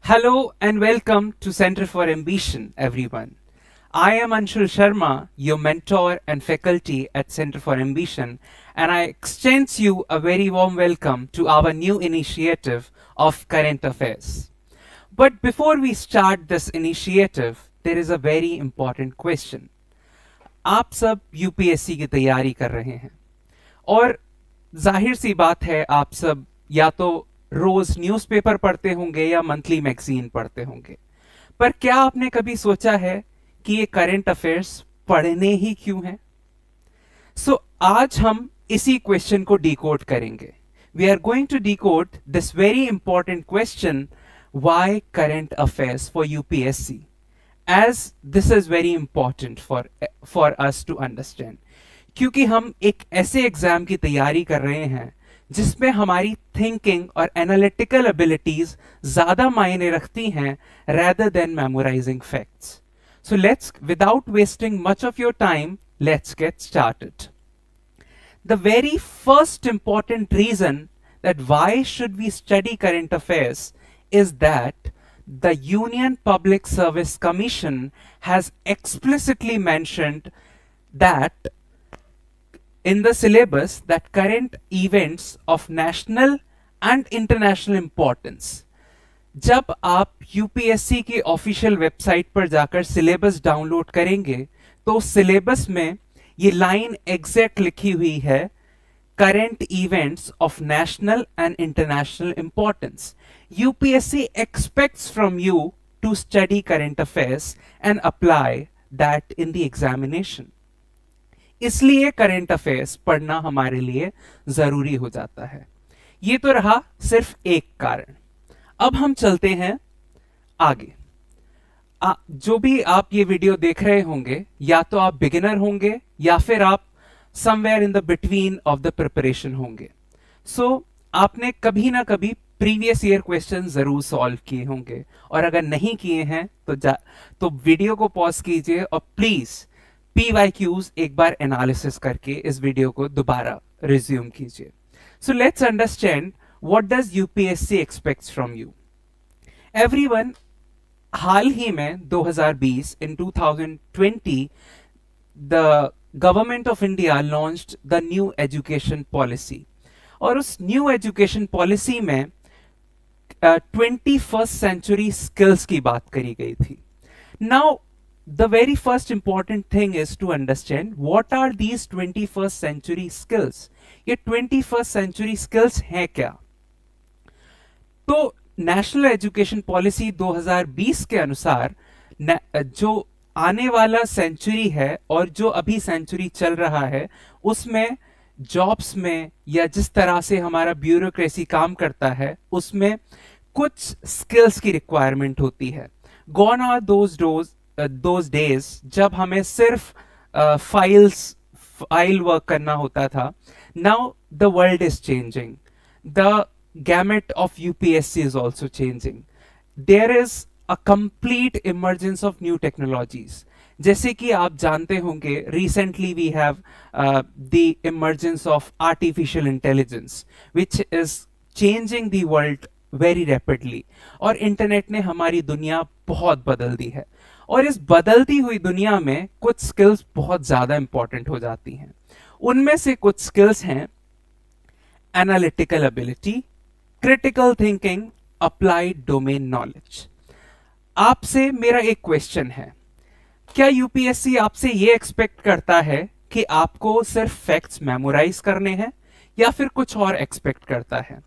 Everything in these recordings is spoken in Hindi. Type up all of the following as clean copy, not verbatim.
Hello and welcome to Center for Ambition, everyone. I am Anshul Sharma, your mentor and faculty at Center for Ambition, and I extend you a very warm welcome to our new initiative of Current Affairs. But before we start this initiative, there is a very important question. आप सब यूपीएससी की तैयारी कर रहे हैं और जाहिर सी बात है आप सब या तो रोज न्यूज़पेपर पढ़ते होंगे या मंथली मैगजीन पढ़ते होंगे, पर क्या आपने कभी सोचा है कि ये करंट अफेयर्स पढ़ने ही क्यों हैं? आज हम इसी क्वेश्चन को डिकोड करेंगे. We are going to decode this very important question, why current affairs for UPSC, as this is very important for us to understand. क्योंकि हम एक ऐसे एग्जाम की तैयारी कर रहे हैं जिसमें हमारी थिंकिंग और एनालिटिकल एबिलिटीज ज्यादा मायने रखती हैं rather than memorizing facts. So without wasting much of your time, let's get started. The very first important reason that why should we study current affairs is that the Union Public Service Commission has explicitly mentioned that in the syllabus that current events of national and international importance. जब आप यूपीएससी की ऑफिशियल वेबसाइट पर जाकर सिलेबस डाउनलोड करेंगे तो सिलेबस में ये लाइन एग्जैक्ट लिखी हुई है, current events of national and international importance. UPSC expects from you to study current affairs and apply that in the examination. इसलिए करंट अफेयर्स पढ़ना हमारे लिए जरूरी हो जाता है. ये तो रहा सिर्फ एक कारण. अब हम चलते हैं आगे. जो भी आप ये वीडियो देख रहे होंगे, या तो आप बिगिनर होंगे या फिर आप somewhere in the between of the preparation होंगे. आपने कभी ना कभी प्रीवियस ईयर क्वेश्चन जरूर सॉल्व किए होंगे, और अगर नहीं किए हैं तो वीडियो को पॉज कीजिए और प्लीज PYQs एक बार एनालिसिस करके इस वीडियो को दोबारा रिज्यूम कीजिए. So let's understand what does UPSC expects from you. Everyone, हाल ही में 2020 in 2020 the government of India launched the new education policy, और उस न्यू एजुकेशन पॉलिसी में 21st सेंचुरी स्किल्स की बात करी गई थी. Now the very first important thing is to understand what are these 21st century skills. ये 21st century skills हैं क्या? तो नेशनल एजुकेशन पॉलिसी 2020 के अनुसार जो आने वाला सेंचुरी है और जो अभी सेंचुरी चल रहा है उसमें जॉब्स में या जिस तरह से हमारा ब्यूरोक्रेसी काम करता है उसमें कुछ स्किल्स की रिक्वायरमेंट होती है. गॉन आर those days जब हमें सिर्फ फाइल वर्क करना होता था. Now the world is changing. The gamut of UPSC is also changing. There is a complete emergence of new technologies. जैसे कि आप जानते होंगे, recently we have the emergence of artificial intelligence, which is changing the world very rapidly. और इंटरनेट ने हमारी दुनिया बहुत बदल दी है, और इस बदलती हुई दुनिया में कुछ स्किल्स बहुत ज्यादा इंपॉर्टेंट हो जाती हैं. उनमें से कुछ स्किल्स हैं analytical ability, critical thinking, applied domain knowledge. आपसे मेरा एक क्वेश्चन है, क्या यूपीएससी आपसे ये एक्सपेक्ट करता है कि आपको सिर्फ फैक्ट्स मेमोराइज करने हैं या फिर कुछ और एक्सपेक्ट करता है?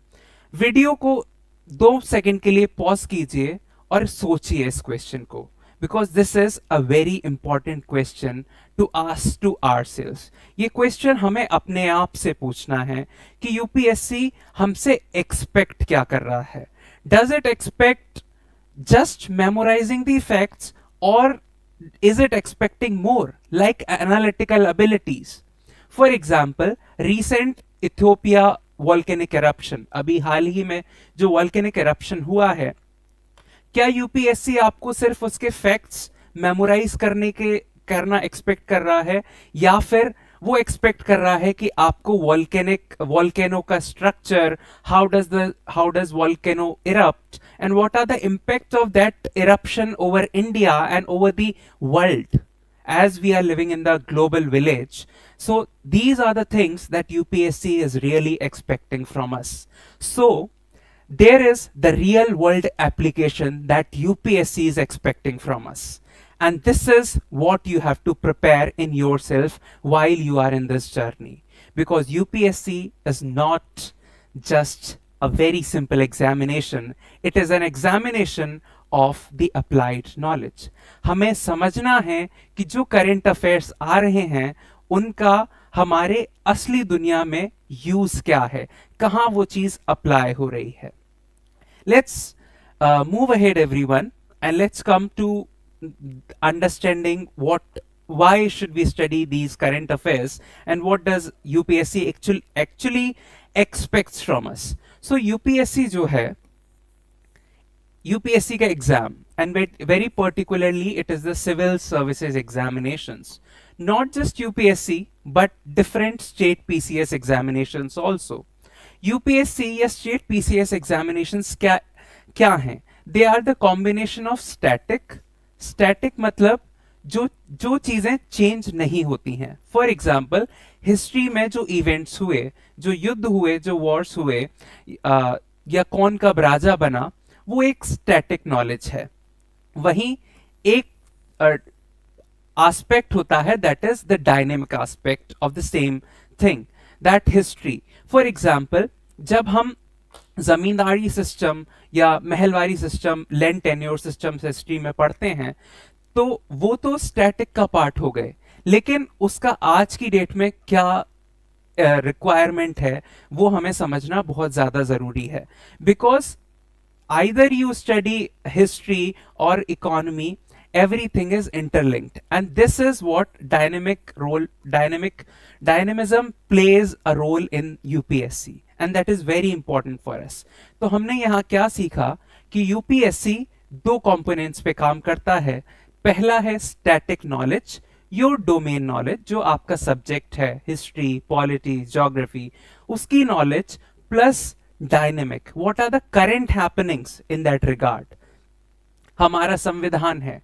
वीडियो को 2 सेकंड के लिए पॉज कीजिए और सोचिए इस क्वेश्चन को, because this is a very important question to ask to ourselves. ये क्वेश्चन हमें अपने आप से पूछना है कि यूपीएससी हमसे एक्सपेक्ट क्या कर रहा है. Does it expect just memorizing the facts, or is it expecting more like analytical abilities? For example, recent Ethiopia volcanic eruption, अभी हाल ही में जो volcanic eruption हुआ है, क्या यूपीएससी आपको सिर्फ उसके फैक्ट्स मेमोराइज करना एक्सपेक्ट कर रहा है, या फिर वो एक्सपेक्ट कर रहा है कि आपको वॉल्केनो का structure, how does volcano erupt and what are the impact of that eruption over India and over the world as we are living in the global village. So these are the things that UPSC is really expecting from us. So there is the real world application that UPSC is expecting from us. And this is what you have to prepare in yourself while you are in this journey. Because UPSC is not just a very simple examination. It is an examination of the applied knowledge. हमें समझना है कि जो करंट अफेयर्स आ रहे हैं उनका हमारे असली दुनिया में यूज क्या है, कहां वो चीज अप्लाई हो रही है. Let's move ahead everyone and let's come to understanding why should we study these current affairs and what does UPSC actually expects from us. So UPSC जो है, UPSC का exam and very particularly it is the civil services examinations, not just UPSC but different state PCS examinations also. UPSC या state PCS examinations क्या हैं? They are the combination of static मतलब जो चीजें चेंज नहीं होती हैं. फॉर एग्जाम्पल हिस्ट्री में जो इवेंट्स हुए, जो युद्ध हुए, जो वॉर्स हुए, या कौन कब राजा बना, वो एक स्टैटिक नॉलेज है. वहीं एक एस्पेक्ट होता है that is the dynamic aspect of the same thing, that history. For example जब हम जमींदारी सिस्टम या Mahalwari system, land tenure system history में पढ़ते हैं तो वो तो स्टैटिक का पार्ट हो गए, लेकिन उसका आज की डेट में क्या रिक्वायरमेंट है वो हमें समझना बहुत ज्यादा जरूरी है. Because either you study history or economy, everything is interlinked, and this is what dynamism plays a role in UPSC, and that is very important for us. तो हमने यहाँ क्या सीखा कि UPSC दो कंपोनेंट्स पे काम करता है. पहला है static knowledge, your domain knowledge, जो आपका सब्जेक्ट है, हिस्ट्री, पॉलिटी, ज्योग्राफी, उसकी knowledge, plus dynamic, what are the current happenings in that regard. हमारा संविधान है,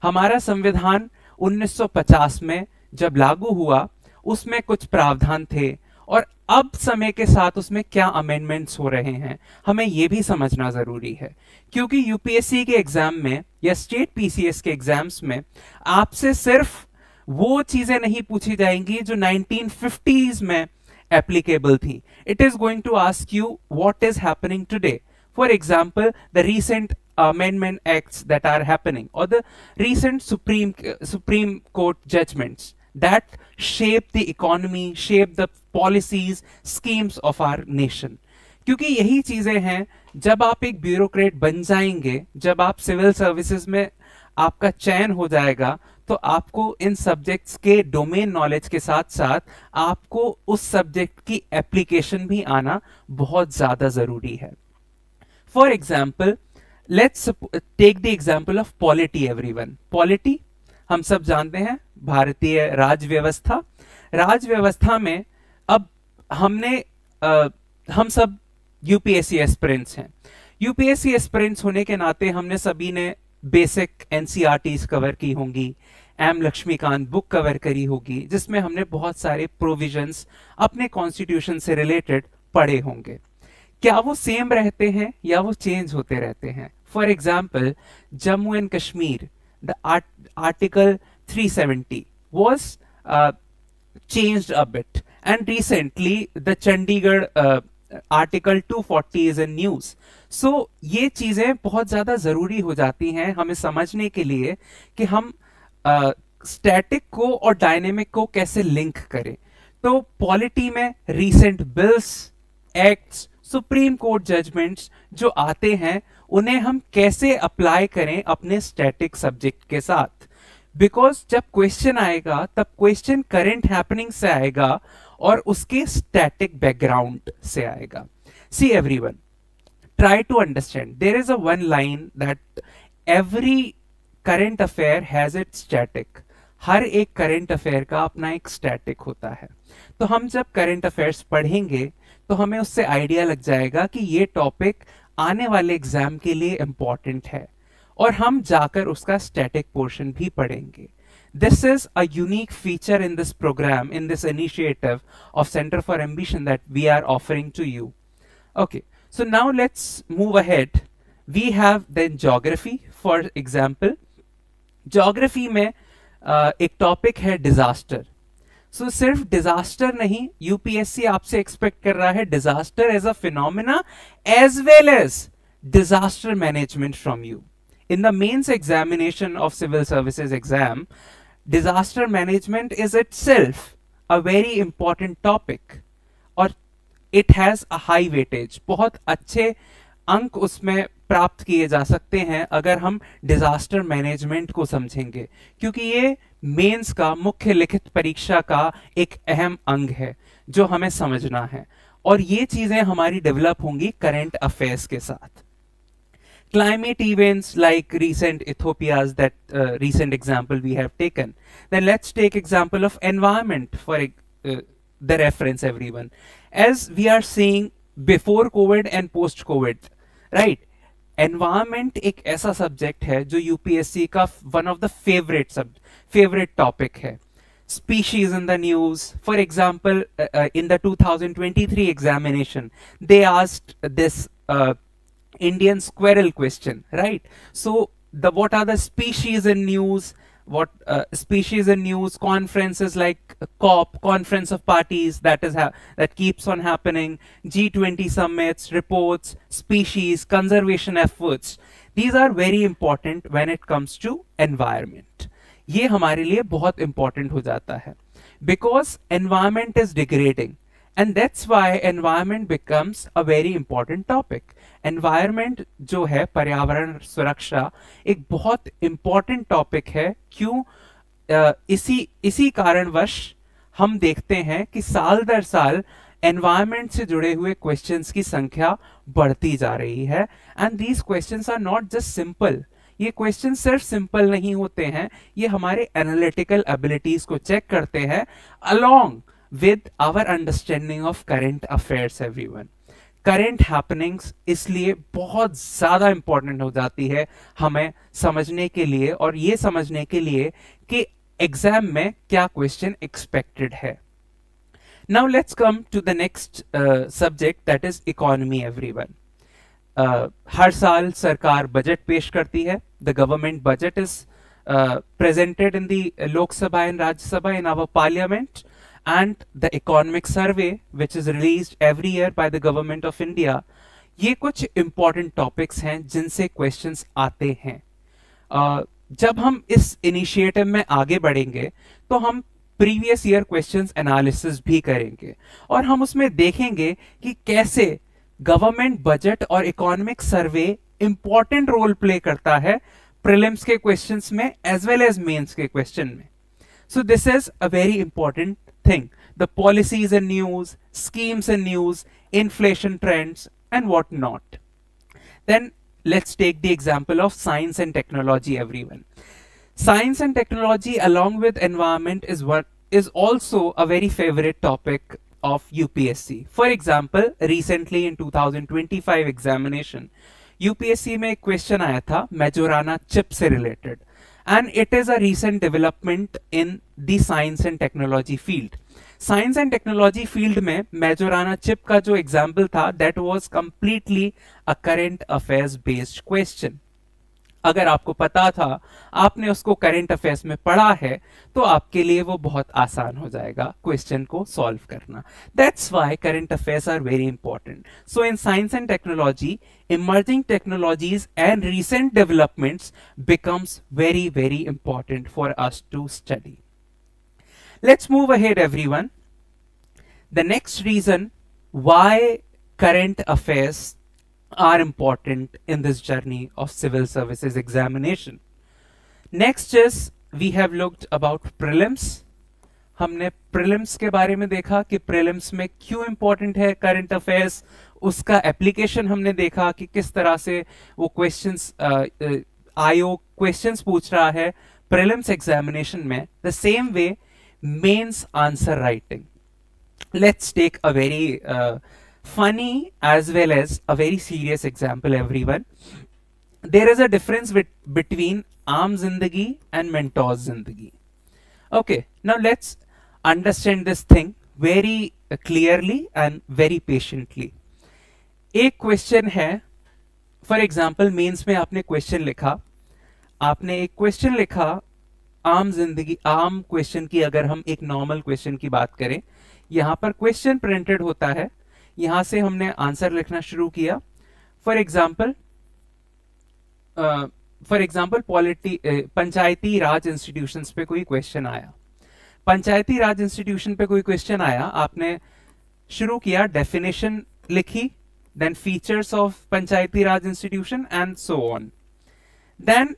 हमारा संविधान 1950 में जब लागू हुआ उसमें कुछ प्रावधान थे और अब समय के साथ उसमें क्या अमेंडमेंट्स हो रहे हैं, हमें यह भी समझना जरूरी है. क्योंकि यूपीएससी के एग्जाम में या स्टेट पीसीएस के एग्जाम्स में आपसे सिर्फ वो चीजें नहीं पूछी जाएंगी जो 1950s में applicable थी. It is going to ask you what is happening today. For example, the recent amendment acts that are happening or the recent Supreme Court judgments that shape the economy, shape the policies, schemes of our nation. क्योंकि यही चीजें हैं, जब आप एक ब्यूरोक्रेट बन जाएंगे, जब आप सिविल सर्विसेज में आपका चयन हो जाएगा, तो आपको इन सब्जेक्ट्स के डोमेन नॉलेज के साथ साथ आपको उस सब्जेक्ट की एप्लीकेशन भी आना बहुत ज्यादा जरूरी है. For example, let's take the example of polity. Everyone, polity हम सब जानते हैं, भारतीय राजव्यवस्था. राजव्यवस्था में अब हम सब यूपीएससी एस्पिरेंट्स हैं. यूपीएससी एस्पिरेंट्स होने के नाते हमने सभी ने बेसिक एनसीईआरटीज कवर की होंगी, एम लक्ष्मीकांत बुक कवर करी होगी, जिसमें हमने बहुत सारे प्रोविजंस अपने कॉन्स्टिट्यूशन से रिलेटेड पढ़े होंगे. क्या वो सेम रहते हैं या वो चेंज होते रहते हैं? For example, Jammu and Kashmir, the article 370 was changed a bit, and recently the Chandigarh article 240 is in news. So ये चीजें बहुत ज्यादा जरूरी हो जाती हैं हमें समझने के लिए कि हम स्टैटिक को और डायनेमिक को कैसे लिंक करें. तो पॉलिटी में recent bills, acts, Supreme Court judgments जो आते हैं उन्हें हम कैसे अप्लाई करें अपने स्टैटिक सब्जेक्ट के साथ. बिकॉज जब क्वेश्चन आएगा तब क्वेश्चन करंट हैपनिंग से आएगा और उसके स्टैटिक बैकग्राउंड से आएगा. See everyone, try to understand, there is a one line that every current affair has its static. हर एक करंट अफेयर का अपना एक स्टैटिक होता है। तो हम जब करंट अफेयर्स पढ़ेंगे तो हमें उससे आइडिया लग जाएगा कि ये टॉपिक आने वाले एग्जाम के लिए इम्पॉर्टेंट है, और हम जाकर उसका स्टैटिक पोर्शन भी पढ़ेंगे। This is a unique feature in this program, in this initiative of Center for Ambition that we are offering to you. Okay, so now let's move ahead. We have then geography, for example. Geography में एक टॉपिक है डिजास्टर। सो सिर्फ डिजास्टर नहीं, यूपीएससी आपसे एक्सपेक्ट कर रहा है disaster as a phenomena as well as disaster management from you. In the mains examination of civil services exam, disaster management is itself a very important topic और it has a high weightage। बहुत अच्छे अंक उसमें प्राप्त किए जा सकते हैं अगर हम डिजास्टर मैनेजमेंट को समझेंगे, क्योंकि ये मेंस का मुख्य लिखित परीक्षा का एक अहम अंग है जो हमें समझना है, और ये चीजें हमारी डेवलप होंगी करंट अफेयर्स के साथ। Climate events like recent Ethiopia's that recent example we have taken. Then let's take example of environment for the reference everyone. As we are seeing before COVID and post COVID, right? Environment एक ऐसा subject है जो UPSC का one of the favorite topic है. Species in the news. For example, in the 2023 examination, they asked this Indian squirrel question, right? So what are the species in news? What species in news? Conferences like COP, Conference of Parties, that keeps on happening. G20 summits, reports, species, conservation efforts. These are very important when it comes to environment. ये हमारे लिए बहुत important हो जाता है, because environment is degrading. And that's why environment becomes a very important topic. Environment जो है, पर्यावरण सुरक्षा, एक बहुत important topic है। क्यों? इसी कारणवश हम देखते हैं कि साल दर साल environment से जुड़े हुए questions की संख्या बढ़ती जा रही है। And these questions are not just simple. ये क्वेश्चन सिर्फ सिंपल नहीं होते हैं, ये हमारे एनालिटिकल एबिलिटीज को चेक करते हैं along with our understanding of current affairs everyone. Current happenings इसलिए बहुत ज्यादा इंपॉर्टेंट हो जाती है हमें समझने के लिए, और ये समझने के लिए कि एग्जाम में क्या क्वेश्चन एक्सपेक्टेड है। Now let's come to the next subject, that is economy everyone. हर साल सरकार बजट पेश करती है। The government budget is presented in the Lok Sabha and Rajya Sabha in our parliament, and the economic survey which is released every year by the government of India. ये कुछ important topics हैं जिनसे questions आते हैं। जब हम इस initiative में आगे बढ़ेंगे तो हम previous year questions analysis भी करेंगे, और हम उसमें देखेंगे कि कैसे गवर्नमेंट बजट और economic survey important role play करता है प्रीलिम्स के क्वेश्चंस में एज वेल एज मेंस के क्वेश्चन में। So this is a very important thing, the policies in news, schemes in news, inflation trends and what not. Then let's take the example of science and technology everyone. Science and technology along with environment is also a very favorite topic of UPSC. For example, recently in 2025 examination, UPSC में एक क्वेश्चन आया था Majorana chip से related, and it is a recent development in the science and technology field. Science and technology field में Majorana chip का जो example था, that was completely a current affairs based question. अगर आपको पता था, आपने उसको करंट अफेयर्स में पढ़ा है, तो आपके लिए वो बहुत आसान हो जाएगा क्वेश्चन को सॉल्व करना। That's why current affairs are very important. So in science and technology, emerging technologies and recent developments becomes very very important for us to study. Let's move ahead everyone. The next reason why current affairs are important in this journey of civil services examination. Next is we have looked about prelims. हमने prelims के बारे में देखा कि prelims में क्यों important है current affairs, उसका application हमने देखा कि किस तरह से वो questions आयोग questions पूछ रहा है प्रीलिम्स एग्जामिनेशन में, the same way mains answer writing. Let's take a very funny as well as a very serious example, everyone. There is a difference between Aam Zindagi and Mentor's Zindagi. Okay, now let's understand this thing very clearly and very patiently. एक क्वेश्चन है, फॉर एग्जाम्पल मेंस में आपने क्वेश्चन लिखा, आपने एक क्वेश्चन लिखा आम जिंदगी, आम क्वेश्चन की अगर हम एक नॉर्मल क्वेश्चन की बात करें, यहां पर क्वेश्चन प्रिंटेड होता है, यहां से हमने आंसर लिखना शुरू किया. For example Panchayati raj institutions पे कोई क्वेश्चन आया, पंचायती राज इंस्टीट्यूशन पे कोई क्वेश्चन आया, आपने शुरू किया, डेफिनेशन लिखी, then features of panchayati raj institution and so on. Then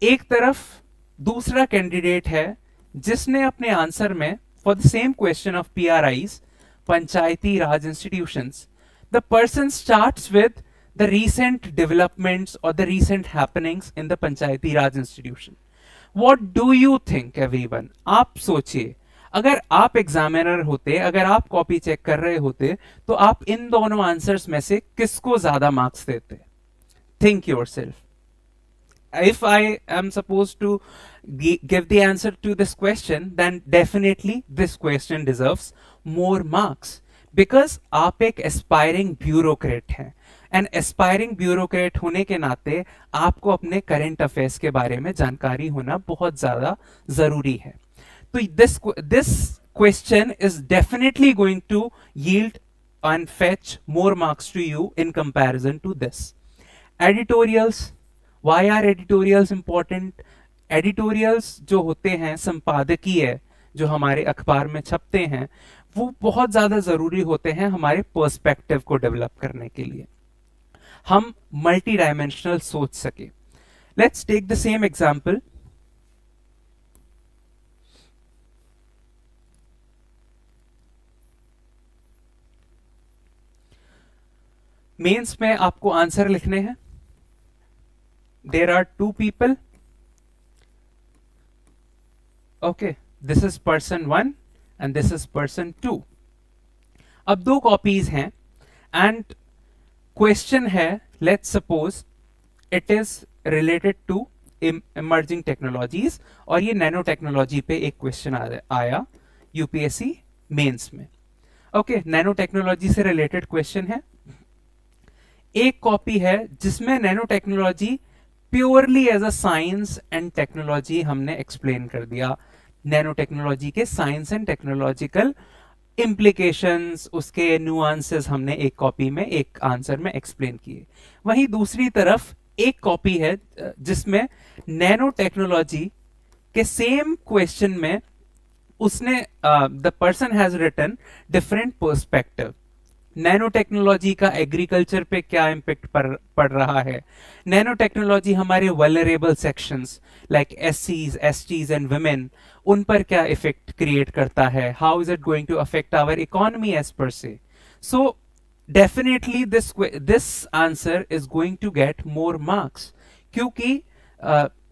एक तरफ दूसरा कैंडिडेट है जिसने अपने आंसर में for the same question of PRIs, panchayati raj institutions, the person starts with the recent developments और the recent happenings in the panchayati raj institution. What do you think everyone? आप सोचिए, अगर आप एग्जामिनर होते, अगर आप कॉपी चेक कर रहे होते, तो आप इन दोनों आंसर्स में से किसको ज्यादा मार्क्स देते? Think yourself. If I am supposed to give the answer to this question, then definitely this question deserves more marks, because आप एक aspiring bureaucrat हैं, and aspiring bureaucrat होने के नाते आपको अपने current affairs के बारे में जानकारी होना बहुत ज़्यादा ज़रूरी है. तो this question is definitely going to yield and fetch more marks to you in comparison to this. Editorials. Why are editorials important? Editorials जो होते हैं, संपादकीय जो हमारे अखबार में छपते हैं, वो बहुत ज्यादा जरूरी होते हैं हमारे पर्सपेक्टिव को डेवलप करने के लिए, हम मल्टी डायमेंशनल सोच सके. Let's take the same example. Mains में आपको आंसर लिखने हैं. There are two people. Okay, this is person 1 and this is person 2. अब दो कॉपीज हैं and question है, let's suppose it is related to emerging technologies, और ये नैनो टेक्नोलॉजी पे एक क्वेश्चन आया UPSC मेंस में. ओके, नैनो टेक्नोलॉजी से रिलेटेड क्वेश्चन है. एक कॉपी है जिसमें nano technology purely as a science and technology हमने एक्सप्लेन कर दिया, नैनो टेक्नोलॉजी के साइंस एंड टेक्नोलॉजिकल इम्प्लीकेशंस, उसके नुआंसेस हमने एक कॉपी में, एक आंसर में एक्सप्लेन किए. वहीं दूसरी तरफ एक कॉपी है जिसमें नैनो टेक्नोलॉजी के सेम क्वेश्चन में उसने the person has written different perspective. Nano technology का एग्रीकल्चर पे क्या इम्पैक्ट पड़ रहा है, नैनो टेक्नोलॉजी हमारे vulnerable sections like SCs, STs and women, उन पर क्या इफेक्ट क्रिएट करता है, how is it going to affect our economy as per se. So definitely this answer is going to get more marks, क्योंकि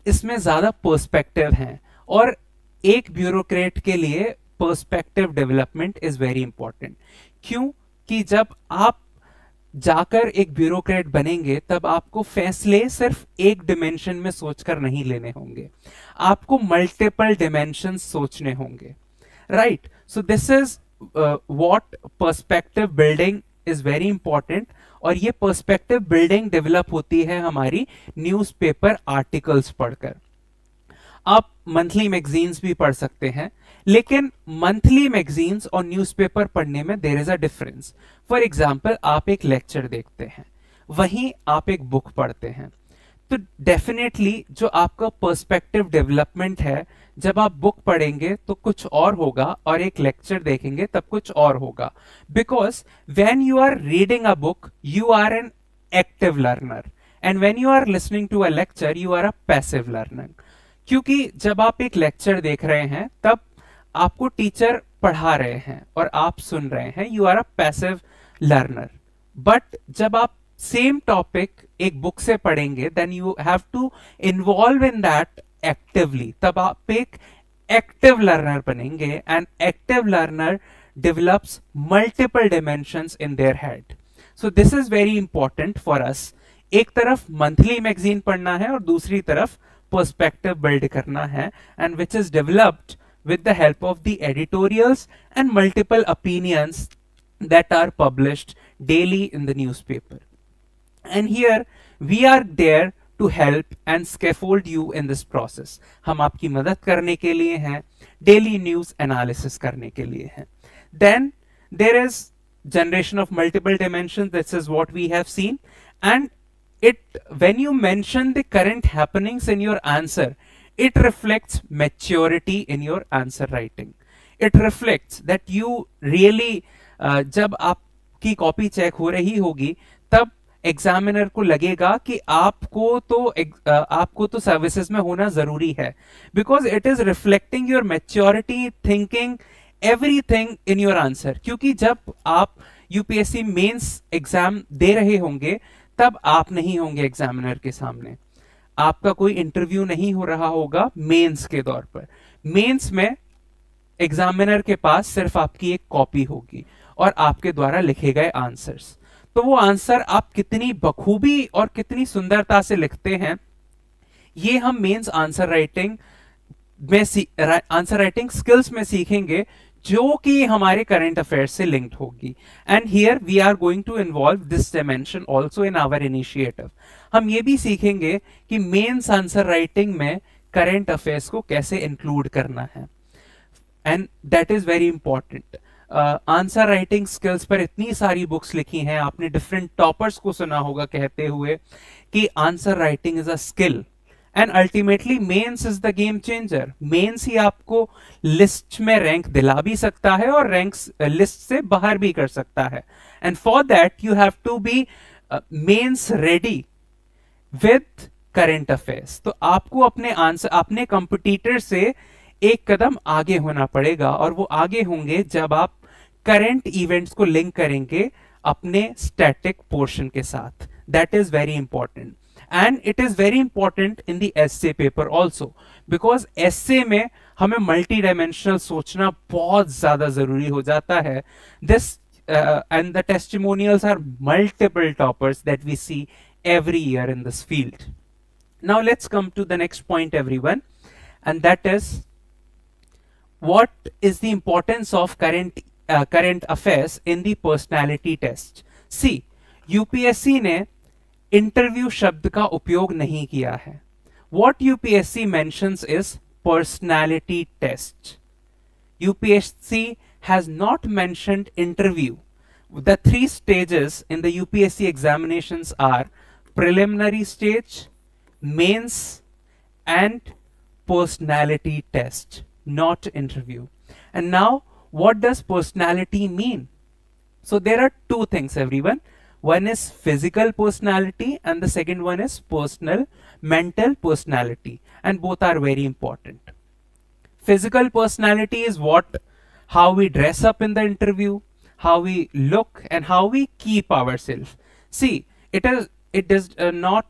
इसमें ज्यादा पर्सपेक्टिव हैं, और एक ब्यूरोक्रेट के लिए perspective development is very important. क्यों कि जब आप जाकर एक ब्यूरोक्रेट बनेंगे तब आपको फैसले सिर्फ एक डिमेंशन में सोचकर नहीं लेने होंगे, आपको मल्टीपल डिमेंशन सोचने होंगे. Right, so this is what perspective building is very important. और ये पर्सपेक्टिव बिल्डिंग डेवलप होती है हमारी न्यूज़पेपर आर्टिकल्स पढ़कर. आप मंथली मैगजीन्स भी पढ़ सकते हैं, लेकिन मंथली मैगजीन्स और न्यूज़पेपर पढ़ने में there is a difference. For example, आप एक लेक्चर देखते हैं, वहीं आप एक बुक पढ़ते हैं, तो डेफिनेटली जो आपका पर्सपेक्टिव डेवलपमेंट है, जब आप बुक पढ़ेंगे तो कुछ और होगा और एक लेक्चर देखेंगे तब कुछ और होगा. Because when you are reading a book you are an active learner, and when you are listening to a lecture you are a passive learner. क्योंकि जब आप एक लेक्चर देख रहे हैं तब आपको टीचर पढ़ा रहे हैं और आप सुन रहे हैं, you are a passive learner. But जब आप सेम टॉपिक एक बुक से पढ़ेंगे, then you have to involve in that actively, तब आप एक एक्टिव लर्नर बनेंगे. And active learner develops multiple dimensions in their head. So this is very important for us. एक तरफ मंथली मैगजीन पढ़ना है और दूसरी तरफ पर्सपेक्टिव बिल्ड करना है, and which is developed with the help of the editorials and multiple opinions that are published daily in the newspaper. And here we are there to help and scaffold you in this process. हम आपकी मदद करने के लिए हैं, daily news analysis करने के लिए हैं. Then there is generation of multiple dimensions. This is what we have seen. And when you mention the current happenings in your answer, it reflects maturity in your answer writing. It reflects that you really, जब आपकी कॉपी चेक हो रही होगी तब एग्जामिनर को लगेगा कि आपको तो सर्विसेज में होना जरूरी है, because it is reflecting your maturity, thinking, everything in your answer. क्योंकि जब आप यूपीएससी मेंस एग्जाम दे रहे होंगे तब आप नहीं होंगे एग्जामिनर के सामने, आपका कोई इंटरव्यू नहीं हो रहा होगा मेंस के दौर पर. मेंस में एग्जामिनर के पास सिर्फ आपकी एक कॉपी होगी और आपके द्वारा लिखे गए आंसर्स. तो वो आंसर आप कितनी बखूबी और कितनी सुंदरता से लिखते हैं, ये हम मेंस आंसर राइटिंग स्किल्स में सीखेंगे, जो कि हमारे करंट अफेयर्स से लिंक्ड होगी. And here we are going to involve this dimension also in our initiative. हम ये भी सीखेंगे कि मेंस आंसर राइटिंग में करंट अफेयर्स को कैसे इंक्लूड करना है, and that is very important. Answer writing skills पर इतनी सारी बुक्स लिखी हैं, आपने डिफरेंट टॉपर्स को सुना होगा कहते हुए कि answer writing is a skill, and ultimately mains is the game changer. Mains ही आपको लिस्ट में रैंक दिला भी सकता है और रैंक्स लिस्ट से बाहर भी कर सकता है. And for that you have to be mains ready with current affairs. तो आपको अपने कंपटीटर से एक कदम आगे होना पड़ेगा, और वो आगे होंगे जब आप करंट इवेंट्स को लिंक करेंगे अपने स्टैटिक पोर्शन के साथ. That is very important. And it is very important in the essay paper also, because essay में हमें multi-dimensional सोचना बहुत ज्यादा जरूरी हो जाता है. This and the testimonials are multiple toppers that we see every year in this field. Now let's come to the next point, everyone, and that is what is the importance of current affairs in the personality test. See, UPSC ने इंटरव्यू शब्द का उपयोग नहीं किया है. What UPSC mentions is personality test. UPSC has not mentioned interview. The 3 stages in the UPSC examinations are preliminary stage, mains, and personality test, not interview. And now, what does personality mean? So there are 2 things, everyone. One is physical personality and the second one is mental personality, and both are very important. Physical personality is how we dress up in the interview, how we look, and how we keep ourselves. See, it does not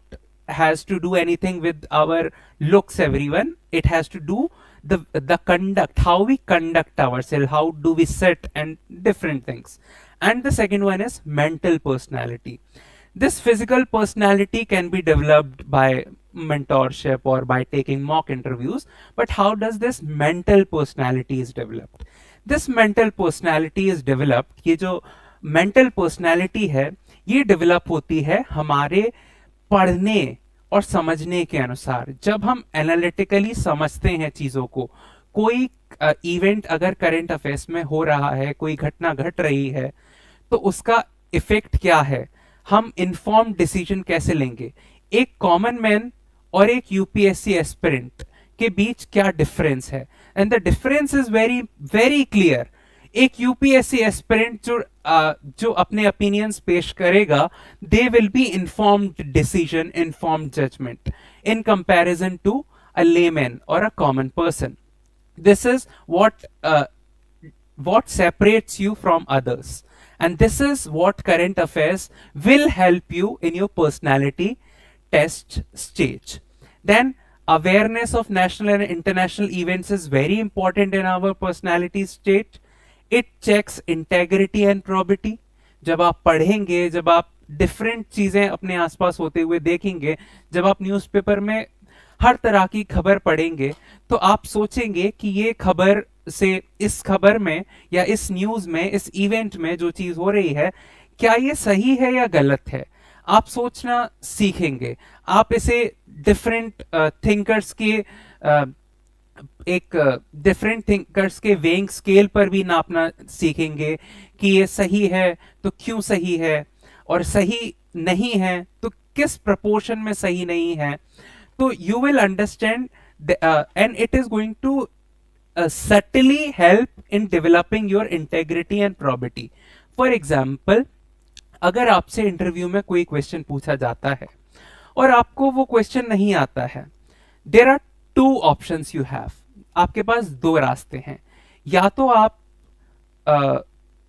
has to do anything with our looks, everyone. It has to do the conduct, how we conduct ourselves, how do we sit, and different things. And the second one is mental personality. This physical personality can be developed by mentorship or by taking mock interviews, but how does this mental personality is developed? This mental personality is developed, ये जो mental personality है ये develop होती है हमारे पढ़ने और समझने के अनुसार. जब हम analytically समझते हैं चीजों को, कोई इवेंट अगर करंट अफेयर्स में हो रहा है, कोई घटना घट रही है, तो उसका इफेक्ट क्या है, हम इन्फॉर्म्ड डिसीजन कैसे लेंगे, एक कॉमन मैन और एक यूपीएससी एस्पिरेंट के बीच क्या डिफरेंस है. And the difference is very very clear. एक यूपीएससी एस्पिरेंट जो अपने ओपिनियंस पेश करेगा, they will be informed decision, informed judgement in comparison to a layman और a common person. This is what separates you from others, and this is what current affairs will help you in your personality test stage. Then awareness of national and international events is very important in our personality state. It checks integrity and probity. जब आप पढ़ेंगे, जब आप डिफरेंट चीजें अपने आसपास होते हुए देखेंगे, जब आप न्यूज़पेपर में हर तरह की खबर पढ़ेंगे, तो आप सोचेंगे कि ये खबर से, इस खबर में या इस न्यूज में, इस इवेंट में जो चीज हो रही है, क्या ये सही है या गलत है। आप सोचना सीखेंगे, आप इसे डिफरेंट थिंकर्स के एक डिफरेंट थिंकर्स के वेइंग स्केल पर भी नापना सीखेंगे कि ये सही है तो क्यों सही है, और सही नहीं है तो किस प्रपोर्शन में सही नहीं है। तो you will understand and it is going to subtly help in developing your integrity and probity. For example, अगर आपसे इंटरव्यू में कोई क्वेश्चन पूछा जाता है और आपको वो क्वेश्चन नहीं आता है, there are two options you have. आपके पास दो रास्ते हैं। या तो आप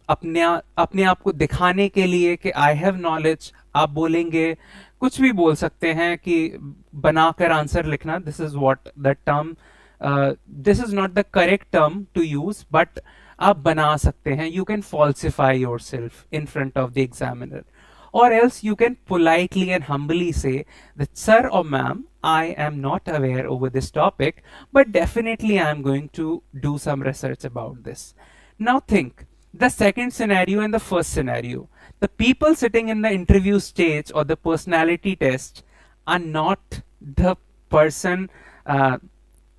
अपने आप को दिखाने के लिए कि आई हैव नॉलेज, आप बोलेंगे, कुछ भी बोल सकते हैं कि बनाकर आंसर लिखना, this is what the term, this is not the correct term to use, but आप बना सकते हैं, you can falsify yourself in front of the examiner, or else you can politely and humbly say that sir or ma'am, I am not aware over this topic, but definitely I am going to do some research about this. Now think, the second scenario and the first scenario, the people sitting in the interview stage or the personality test are not the person,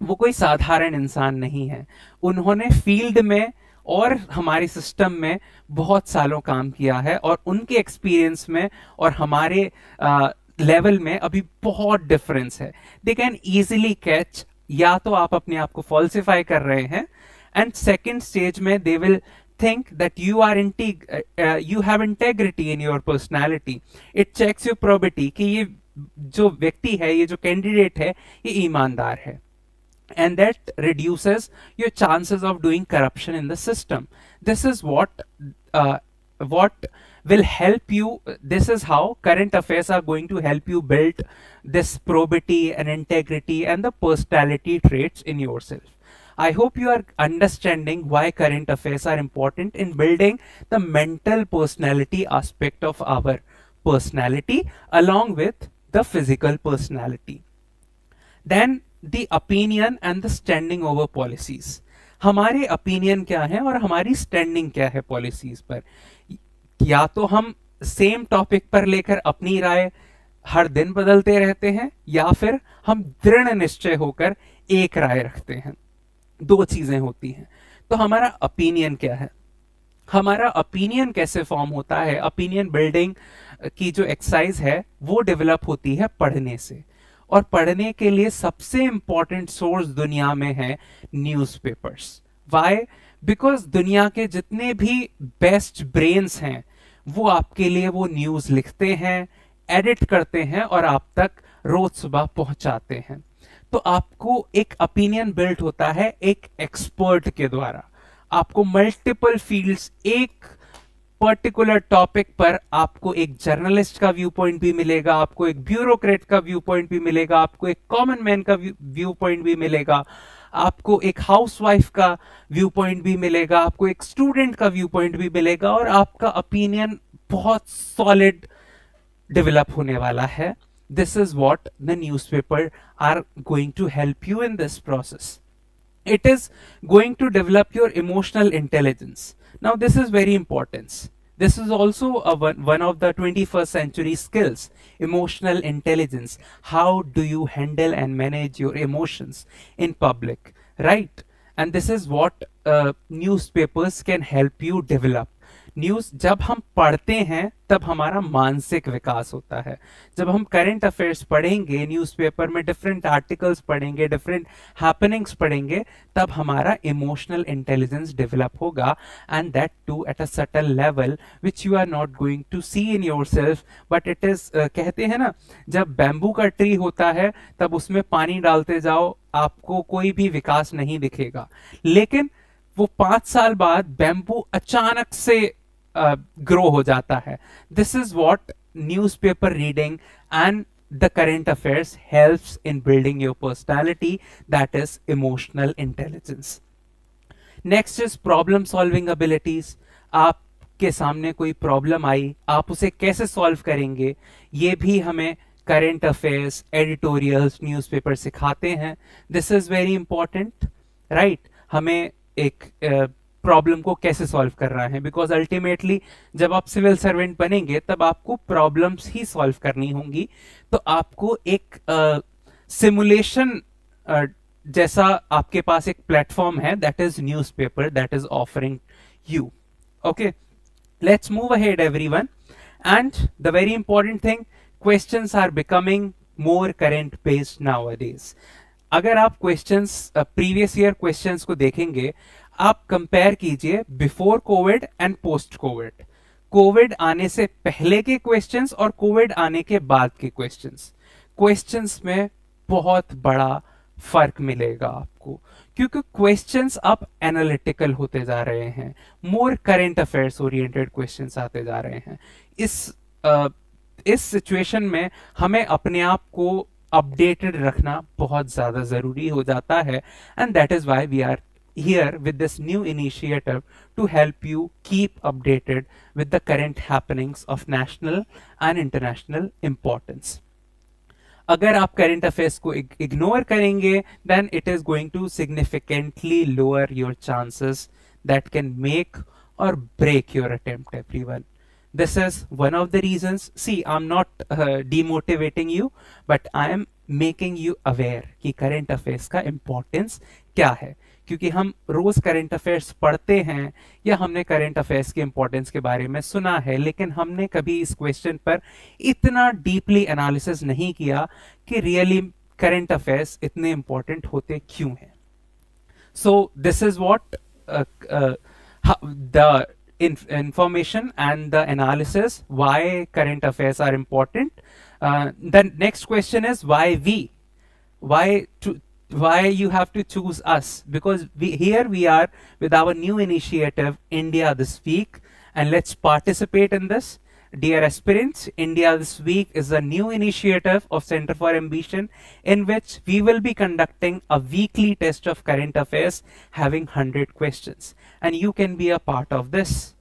वो कोई साधारण इंसान नहीं है, उन्होंने फील्ड में और हमारे सिस्टम में बहुत सालों काम किया है, और उनके एक्सपीरियंस में और हमारे लेवल में अभी बहुत डिफरेंस है। दे कैन इजीली कैच, या तो आप अपने आप को फॉल्सिफाई कर रहे हैं, एंड सेकेंड स्टेज में they will think that you have integrity in your personality. It checks your probity कि ये जो व्यक्ति है, ये जो कैंडिडेट है, ये ईमानदार है, and that reduces your chances of doing corruption in the system. This is what will help you. This is how current affairs are going to help you build this probity and integrity and the personality traits in yourself. I hope you are understanding why current affairs are important in building the mental personality aspect of our personality along with the physical personality. Then the opinion and the standing over policies. हमारे opinion क्या है और हमारी standing क्या है policies पर। या तो हम same topic पर लेकर अपनी राय हर दिन बदलते रहते हैं, या फिर हम दृढ़ निश्चय होकर एक राय रखते हैं। दो चीजें होती हैं। तो हमारा ओपिनियन क्या है, हमारा ओपिनियन कैसे फॉर्म होता है। ओपिनियन बिल्डिंग की जो एक्सरसाइज है वो डेवलप होती है पढ़ने से, और पढ़ने के लिए सबसे इंपॉर्टेंट सोर्स दुनिया में है न्यूज़पेपर्स। व्हाई? बिकॉज दुनिया के जितने भी बेस्ट ब्रेन्स हैं वो आपके लिए वो न्यूज लिखते हैं, एडिट करते हैं और आप तक रोज सुबह पहुंचाते हैं। तो आपको एक ओपिनियन बिल्ड होता है एक एक्सपर्ट के द्वारा। आपको मल्टीपल फील्ड्स, एक पर्टिकुलर टॉपिक पर आपको एक जर्नलिस्ट का व्यू पॉइंट भी मिलेगा, आपको एक ब्यूरोक्रेट का व्यू पॉइंट भी मिलेगा, आपको एक कॉमन मैन का व्यू पॉइंट भी मिलेगा, आपको एक हाउसवाइफ का व्यू पॉइंट भी मिलेगा, आपको एक स्टूडेंट का व्यू पॉइंट भी मिलेगा, और आपका ओपिनियन बहुत सॉलिड डेवलप होने वाला है। This is what the newspaper are going to help you in this process. It is going to develop your emotional intelligence. Now this is very important. This is also one of the 21st century skills, emotional intelligence. How do you handle and manage your emotions in public, right? And this is what newspapers can help you develop. News जब हम पढ़ते हैं तब हमारा मानसिक विकास होता है। जब हम करंट अफेयर्स पढ़ेंगे, न्यूज़पेपर में डिफरेंट आर्टिकल्स पढ़ेंगे, डिफरेंट हैपनिंग्स पढ़ेंगे, तब हमारा इमोशनल इंटेलिजेंस डेवलप होगा, and that too at a subtle level which you are not going to see in yourself, but it is, कहते हैं ना, जब बैम्बू का ट्री होता है तब उसमें पानी डालते जाओ, आपको कोई भी विकास नहीं दिखेगा, लेकिन वो 5 साल बाद बैम्बू अचानक से ग्रो हो जाता है। This is what newspaper reading and the current affairs helps in building your personality, that is emotional intelligence. Next is problem solving abilities. आपके सामने कोई प्रॉब्लम आई, आप उसे कैसे सॉल्व करेंगे, ये भी हमें करंट अफेयर्स, एडिटोरियल्स, न्यूज़पेपर सिखाते हैं. This is very important, right. हमें एक प्रॉब्लम को कैसे सॉल्व करना है, बिकॉज अल्टीमेटली जब आप सिविल सर्वेंट बनेंगे तब आपको प्रॉब्लम्स ही सॉल्व करनी होंगी. तो आपको एक सिमुलेशन जैसा आपके पास एक प्लेटफॉर्म है, that is newspaper, that is offering you. Okay, let's move ahead everyone. And the very important thing, questions are becoming more current based nowadays. अगर आप क्वेश्चंस, प्रीवियस ईयर क्वेश्चंस को देखेंगे, आप कंपेयर कीजिए before Covid and post Covid. Covid आने से पहले के क्वेश्चंस और कोविड आने के बाद के क्वेश्चंस में बहुत बड़ा फर्क मिलेगा आपको, क्योंकि क्वेश्चंस अब एनालिटिकल होते जा रहे हैं, मोर करंट अफेयर्स ओरिएंटेड क्वेश्चंस आते जा रहे हैं. इस सिचुएशन में हमें अपने आप को अपडेटेड रखना बहुत ज्यादा जरूरी हो जाता है. And that is why we are here with this new initiative to help you keep updated with the current happenings of national and international importance. अगर आप current affairs को ignore करेंगे, then it is going to significantly lower your chances that can make or break your attempt, everyone. This is one of the reasons. See, I'm not demotivating you, but I am making you aware कि current affairs का importance क्या है. क्योंकि हम रोज करंट अफेयर्स पढ़ते हैं या हमने करंट अफेयर्स के इंपॉर्टेंस के बारे में सुना है, लेकिन हमने कभी इस क्वेश्चन पर इतना डीपली एनालिसिस नहीं किया कि रियली करंट अफेयर्स इतने इंपॉर्टेंट होते क्यों हैं. सो this is what the information and the analysis why current affairs are important. The next question is why you have to choose us, because we are with our new initiative India This Week, and let's participate in this. Dear aspirants, India This Week is a new initiative of Center for Ambition in which we will be conducting a weekly test of current affairs having 100 questions, and you can be a part of this.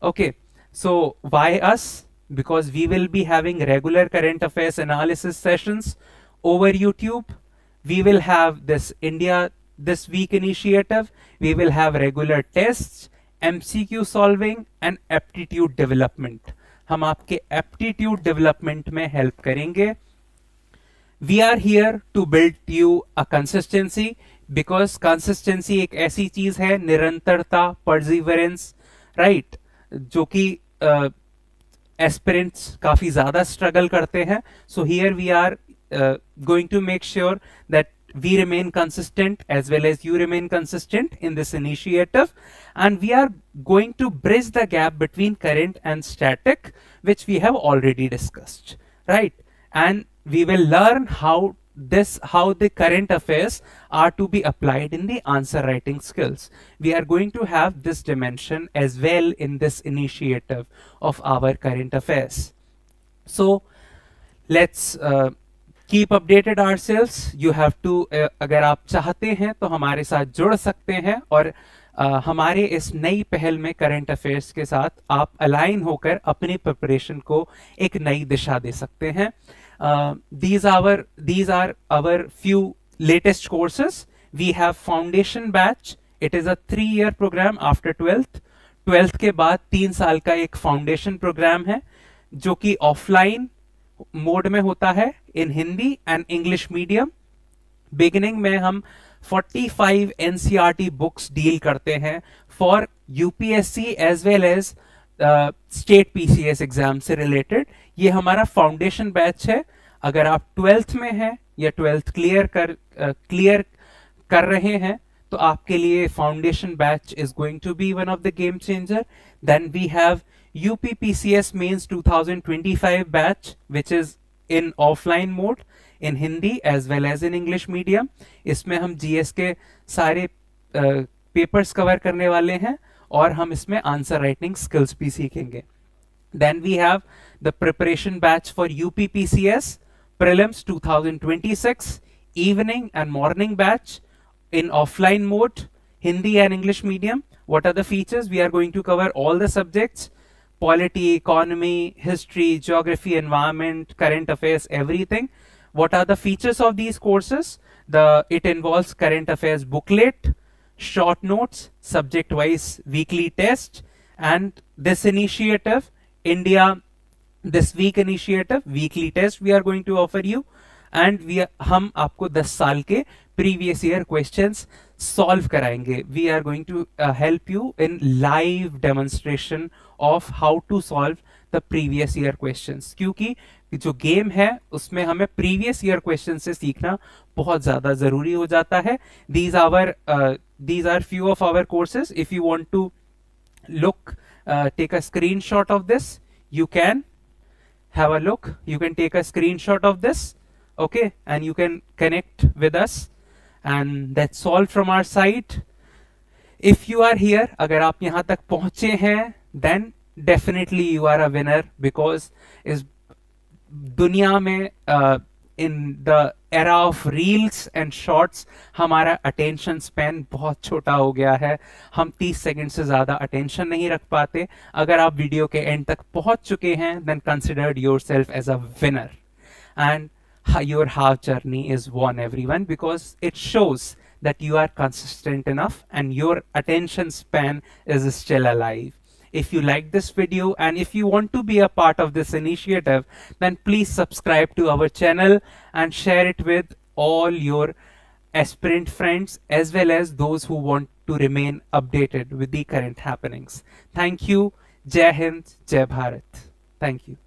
Okay, so why us? Because we will be having regular current affairs analysis sessions over YouTube. We will have this India This Week initiative. We will have regular tests, MCQ solving and aptitude development. हम आपके aptitude development में help करेंगे. We are here to build you a consistency, because consistency एक ऐसी चीज है, निरंतरता, perseverance, right, जो कि aspirants काफी ज्यादा struggle करते हैं. So here we are going to make sure that we remain consistent as well as you remain consistent in this initiative, and we are going to bridge the gap between current and static, which we have already discussed, right? And we will learn how the current affairs are to be applied in the answer writing skills. We are going to have this dimension as well in this initiative of our current affairs. So let's keep updated ourselves. You have to अगर आप चाहते हैं तो हमारे साथ जुड़ सकते हैं, और हमारे इस नई पहल में करंट अफेयर्स के साथ आप अलाइन होकर अपनी प्रिपरेशन को एक नई दिशा दे सकते हैं. These are our few latest courses. We have foundation batch. It is a 3-year program after 12th. 12th के बाद 3 साल का एक फाउंडेशन प्रोग्राम है, जो कि ऑफलाइन मोड में होता है in Hindi and English medium. Beginning में हम 45 एनसीईआरटी बुक्स डील करते हैं for UPSC as well as state PCS exam से रिलेटेड. ये हमारा फाउंडेशन बैच है. अगर आप 12th में हैं या 12th क्लियर कर रहे हैं तो आपके लिए foundation batch is going to be one of the game changer. Then we have UPPCS Mains 2025 batch, which is in offline mode in Hindi as well as in English medium. इसमें हम GS के सारे पेपर्स कवर करने वाले हैं और हम इसमें आंसर राइटिंग स्किल्स भी सीखेंगे. Then we have the preparation batch for UPPCS Prelims 2026, evening and morning batch in offline mode, Hindi and English medium. What are the features? We are going to cover all the subjects: polity, economy, history, geography, environment, current affairs, everything. What are the features of these courses? It involves current affairs booklet, short notes, subject-wise weekly test, and this initiative, India This Week initiative, weekly test we are going to offer you, and हम आपको 10 साल के previous year questions solve कराएंगे. We are going to help you in live demonstration of how to solve the previous year questions. क्योंकि जो गेम है उसमें हमें previous year questions से सीखना बहुत ज़्यादा ज़रूरी हो जाता है. These are few of our courses. If you want to take a screenshot of this, you can have a look. You can take a screenshot of this, okay, and you can connect with us. And that's all from our side. If you are here, अगर आप यहाँ तक पहुँचे हैं, then definitely you are a winner, because इस दुनिया में in the era of reels and shorts हमारा attention span बहुत छोटा हो गया है. हम 30 सेकंड से ज़्यादा attention नहीं रख पाते. अगर आप वीडियो के end तक पहुँच चुके हैं, then consider yourself as a winner. And your half journey is won, everyone, because it shows that you are consistent enough and your attention span is still alive. If you like this video and if you want to be a part of this initiative, then please subscribe to our channel and share it with all your aspirant friends, as well as those who want to remain updated with the current happenings. Thank you. Jai Hind, Jai Bharat. Thank you.